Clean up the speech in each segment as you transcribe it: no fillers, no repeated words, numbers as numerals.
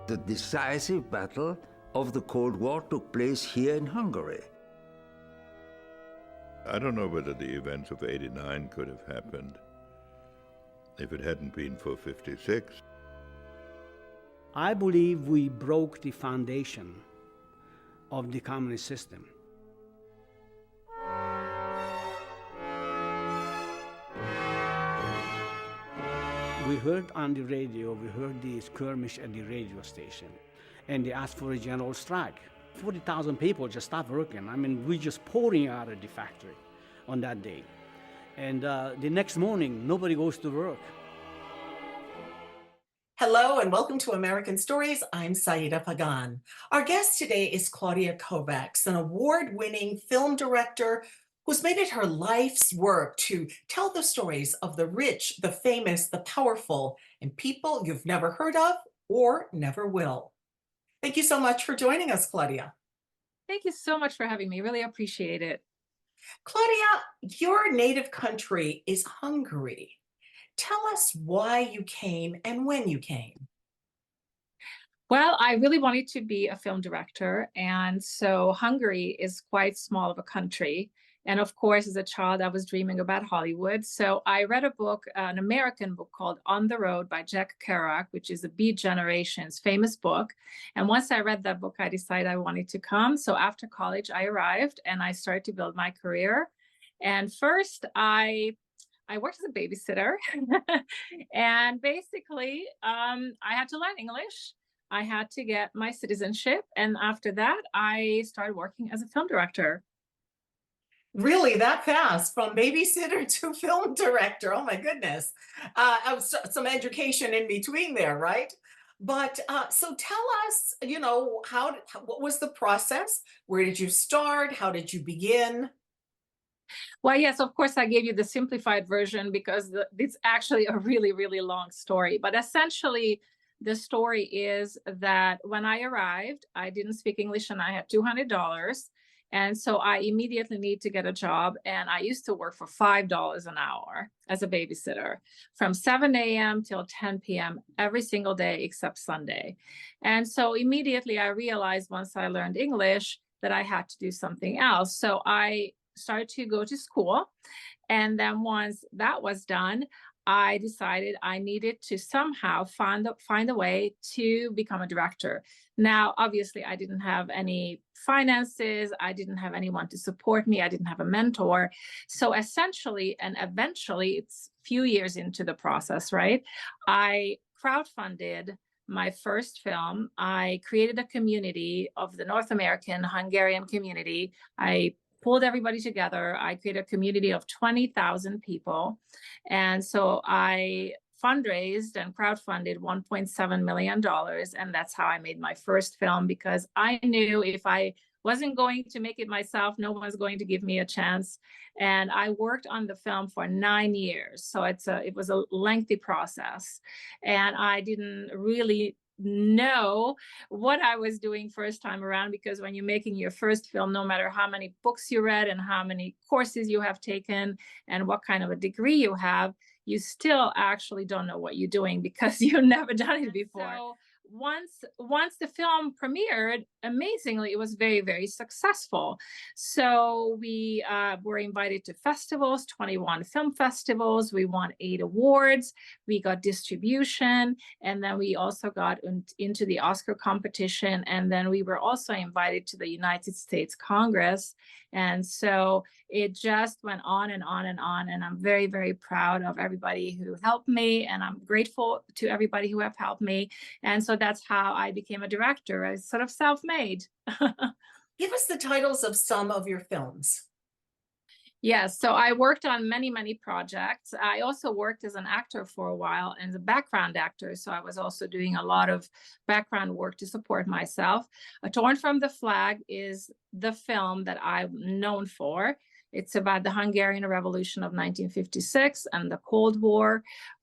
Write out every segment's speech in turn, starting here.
The decisive battle of the Cold War took place here in Hungary. I don't know whether the events of '89 could have happened if it hadn't been for '56. I believe we broke the foundation of the communist system. We heard on the radio, we heard the skirmish at the radio station, and they asked for a general strike. 40,000 people just stopped working. I mean, we just pouring out of the factory on that day. And the next morning, nobody goes to work. Hello and welcome to American Stories. I'm Saida Pagan. Our guest today is Klaudia Kovacs, an award-winning film director who's made it her life's work to tell the stories of the rich, the famous, the powerful, and people you've never heard of or never will. Thank you so much for joining us, Klaudia. Thank you so much for having me. Really appreciate it. Klaudia, your native country is Hungary. Tell us why you came and when you came. Well, I really wanted to be a film director. And so Hungary is quite small of a country. And of course, as a child, I was dreaming about Hollywood. So I read a book, an American book called On the Road by Jack Kerouac, which is the Beat Generation's famous book. And once I read that book, I decided I wanted to come. So after college, I arrived and I started to build my career. And first, I worked as a babysitter. And basically, I had to learn English. I had to get my citizenship. And after that, I started working as a film director. Really, that fast, from babysitter to film director? Oh my goodness. Some education in between there, right? But so tell us, what was the process? Where did you start? How did you begin? Well, yes, of course, I gave you the simplified version because it's actually a really, really long story. But essentially, the story is that when I arrived, I didn't speak English and I had $200. And so I immediately need to get a job. And I used to work for $5 an hour as a babysitter from 7 a.m. till 10 p.m. every single day except Sunday. And so immediately I realized once I learned English that I had to do something else. So I started to go to school. And then once that was done, I decided I needed to somehow find a way to become a director. Now, obviously, I didn't have any finances. I didn't have anyone to support me. I didn't have a mentor. So essentially, and eventually, it's a few years into the process, right? I crowdfunded my first film. I created a community of the North American Hungarian community. I pulled everybody together. I created a community of 20,000 people. And so I fundraised and crowdfunded $1.7 million. And that's how I made my first film, because I knew if I wasn't going to make it myself, no one's going to give me a chance. And I worked on the film for 9 years. So it was a lengthy process. And I didn't really know what I was doing first time around, because when you're making your first film, no matter how many books you read and how many courses you have taken and what kind of a degree you have, you still actually don't know what you're doing because you've never done it before. So once the film premiered, amazingly, it was very, very successful. So we were invited to festivals, 21 film festivals. We won 8 awards. We got distribution. And then we also got into the Oscar competition. And then we were also invited to the United States Congress. And so it just went on and on and on. And I'm very, very proud of everybody who helped me. And I'm grateful to everybody who have helped me. And so that's how I became a director, as sort of self-made. Give us the titles of some of your films. Yes, so I worked on many, many projects. I also worked as an actor for a while and as a background actor. So I was also doing a lot of background work to support myself. Torn from the Flag is the film that I'm known for. It's about the Hungarian Revolution of 1956 and the Cold War.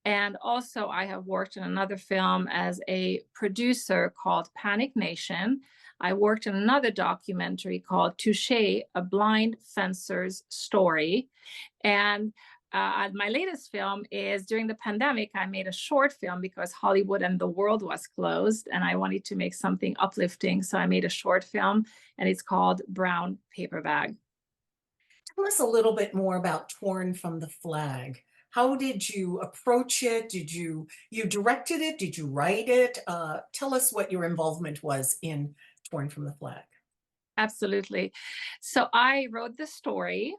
And also, I have worked in another film as a producer called Panic Nation. I worked in another documentary called Touche, a blind fencer's story. And my latest film is during the pandemic, I made a short film because Hollywood and the world was closed and I wanted to make something uplifting. So I made a short film and it's called Brown Paper Bag. Tell us a little bit more about Torn from the Flag. How did you approach it? You directed it? Did you write it? Tell us what your involvement was in Torn from the Flag. Absolutely. So I wrote the story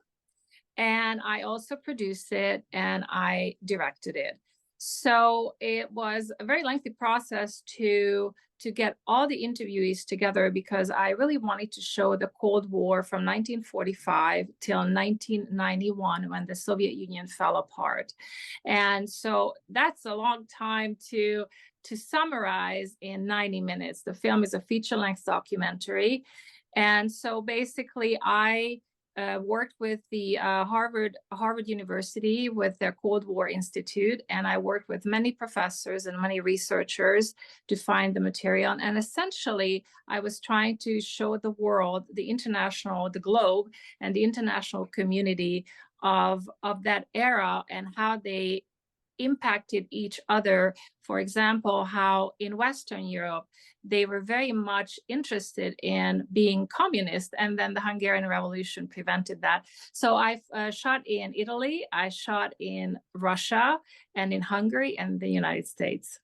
and I also produced it and I directed it. So it was a very lengthy process to get all the interviewees together because I really wanted to show the Cold War from 1945 till 1991 when the Soviet Union fell apart. And so that's a long time to summarize in 90 minutes. The film is a feature-length documentary. And so basically I worked with the Harvard University with their Cold War Institute, and I worked with many professors and many researchers to find the material. And essentially, I was trying to show the world, the globe, and the international community of that era and how they impacted each other. For example, how in Western Europe, they were very much interested in being communist, and then the Hungarian Revolution prevented that. So I've shot in Italy, I shot in Russia, and in Hungary, and the United States.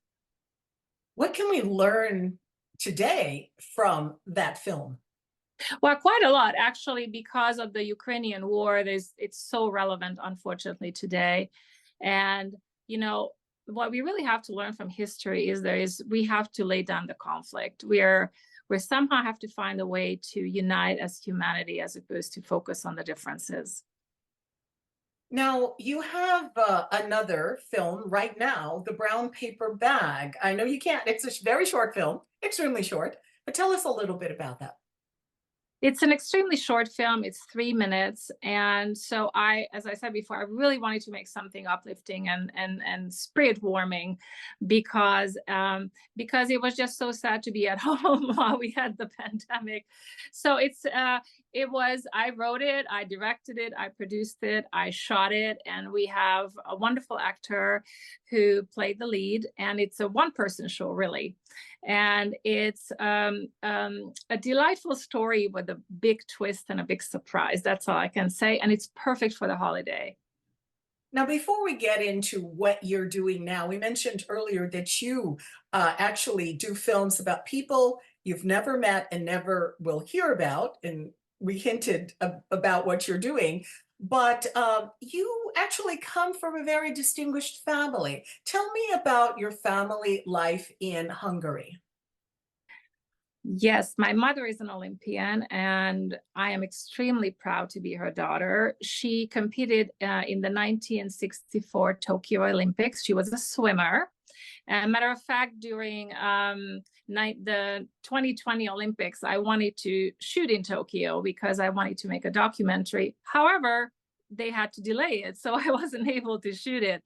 What can we learn today from that film? Well, quite a lot, actually, because of the Ukrainian war. It's so relevant, unfortunately, today. And, you know, what we really have to learn from history is we have to lay down the conflict. We somehow have to find a way to unite as humanity as opposed to focus on the differences. Now, you have another film right now, The Brown Paper Bag. I know you can't, it's a very short film, extremely short, but tell us a little bit about that. It's an extremely short film. It's 3 minutes. And so as I said before, I really wanted to make something uplifting and spirit warming because it was just so sad to be at home while we had the pandemic. So I wrote it, I directed it, I produced it, I shot it, and we have a wonderful actor who played the lead, and it's a one-person show, really. And it's a delightful story with a big twist and a big surprise. That's all I can say. And it's perfect for the holiday. Now, before we get into what you're doing now, we mentioned earlier that you actually do films about people you've never met and never will hear about. And we hinted about what you're doing. But you actually come from a very distinguished family. Tell me about your family life in Hungary. Yes, my mother is an Olympian, and I am extremely proud to be her daughter. She competed in the 1964 Tokyo Olympics. She was a swimmer. And matter of fact, during the 2020 Olympics, I wanted to shoot in Tokyo because I wanted to make a documentary. However, they had to delay it, so I wasn't able to shoot it.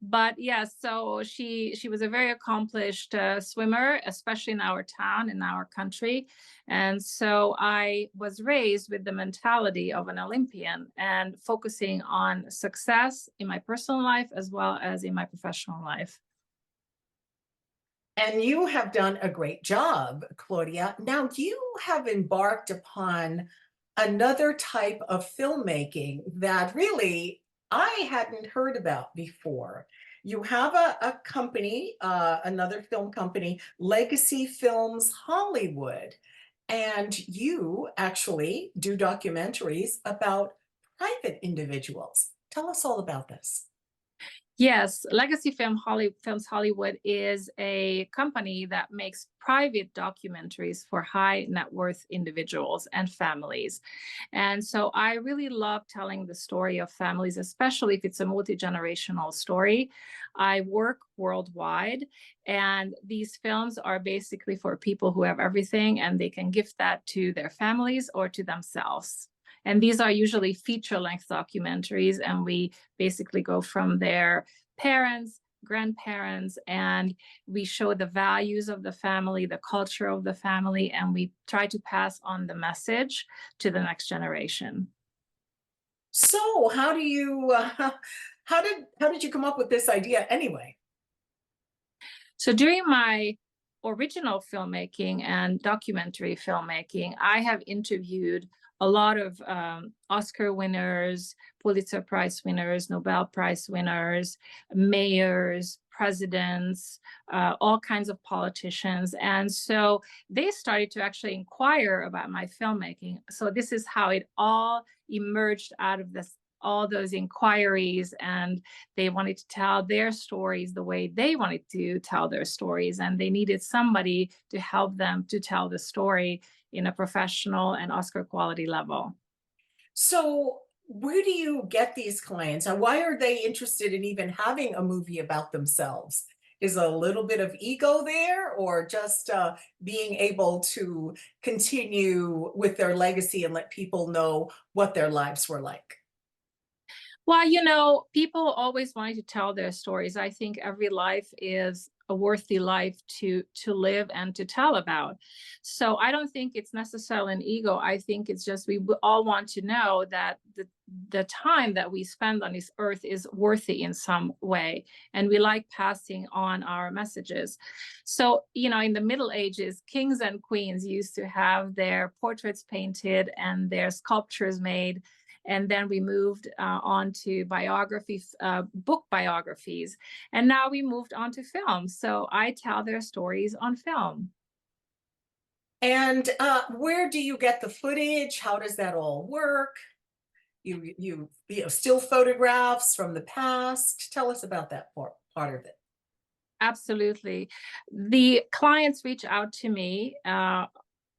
But yes, so she was a very accomplished swimmer, especially in our town, in our country. And so I was raised with the mentality of an Olympian and focusing on success in my personal life as well as in my professional life. And you have done a great job, Klaudia. Now, you have embarked upon another type of filmmaking that really I hadn't heard about before. You have a company, another film company, Legacy Films Hollywood, and you actually do documentaries about private individuals. Tell us all about this. Yes, Legacy Films Hollywood is a company that makes private documentaries for high net worth individuals and families. And so I really love telling the story of families, especially if it's a multi-generational story. I work worldwide, and these films are basically for people who have everything and they can gift that to their families or to themselves. And these are usually feature-length documentaries, and we basically go from their parents, grandparents, and we show the values of the family, the culture of the family, and we try to pass on the message to the next generation. So how do you how did you come up with this idea anyway? So during my original filmmaking and documentary filmmaking, I have interviewed a lot of Oscar winners, Pulitzer Prize winners, Nobel Prize winners, mayors, presidents, all kinds of politicians. And so they started to actually inquire about my filmmaking. So this is how it all emerged out of this, all those inquiries, and they wanted to tell their stories the way they wanted to tell their stories, and they needed somebody to help them to tell the story in a professional and Oscar quality level. So where do you get these clients, and why are they interested in even having a movie about themselves? Is a little bit of ego there, or just being able to continue with their legacy and let people know what their lives were like? Well, you know, people always wanted to tell their stories. I think every life is a worthy life to live and to tell about. So I don't think it's necessarily an ego. I think it's just we all want to know that the time that we spend on this earth is worthy in some way, and we like passing on our messages. So, you know, in the Middle Ages, kings and queens used to have their portraits painted and their sculptures made. And then we moved on to biographies, book biographies. And now we moved on to film. So I tell their stories on film. And where do you get the footage? How does that all work? You know, still photographs from the past. Tell us about that part of it. Absolutely. The clients reach out to me.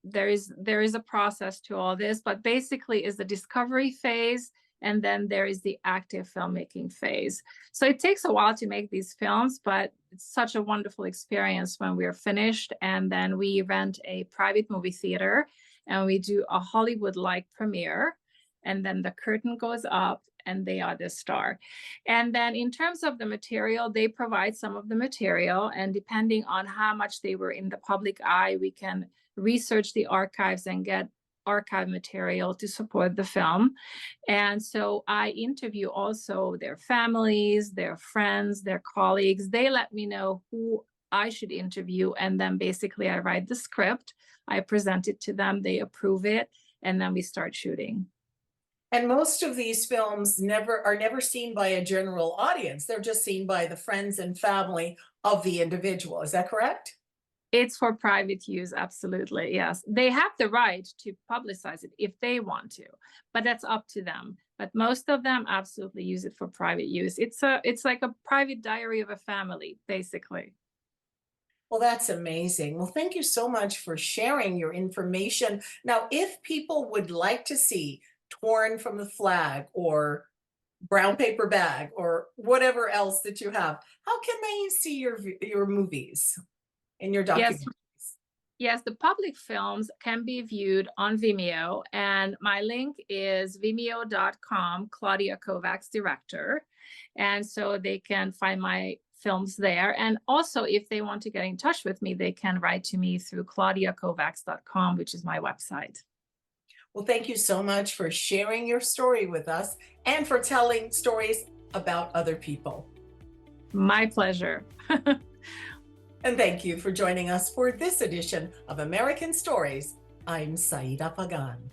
There is a process to all this, but basically is the discovery phase, and then there is the active filmmaking phase. So it takes a while to make these films, but it's such a wonderful experience when we're finished. And then we rent a private movie theater and we do a Hollywood-like premiere, and then the curtain goes up and they are the star. And then in terms of the material, they provide some of the material, and depending on how much they were in the public eye, we can research the archives and get archive material to support the film. And so I interview also their families, their friends, their colleagues. They let me know who I should interview, and then basically I write the script, I present it to them, they approve it, and then we start shooting. And most of these films are never seen by a general audience. They're just seen by the friends and family of the individual. Is that correct? It's for private use, absolutely, yes. They have the right to publicize it if they want to, but that's up to them. But most of them absolutely use it for private use. It's like a private diary of a family, basically. Well, that's amazing. Well, thank you so much for sharing your information. Now, if people would like to see Torn from the Flag or Brown Paper Bag or whatever else that you have, how can they see your movies and your documentaries? Yes, the public films can be viewed on Vimeo, and my link is vimeo.com, Klaudia Kovacs, director. And so they can find my films there. And also, if they want to get in touch with me, they can write to me through claudiakovacs.com, which is my website. Well, thank you so much for sharing your story with us and for telling stories about other people. My pleasure. And thank you for joining us for this edition of American Stories. I'm Saida Pagan.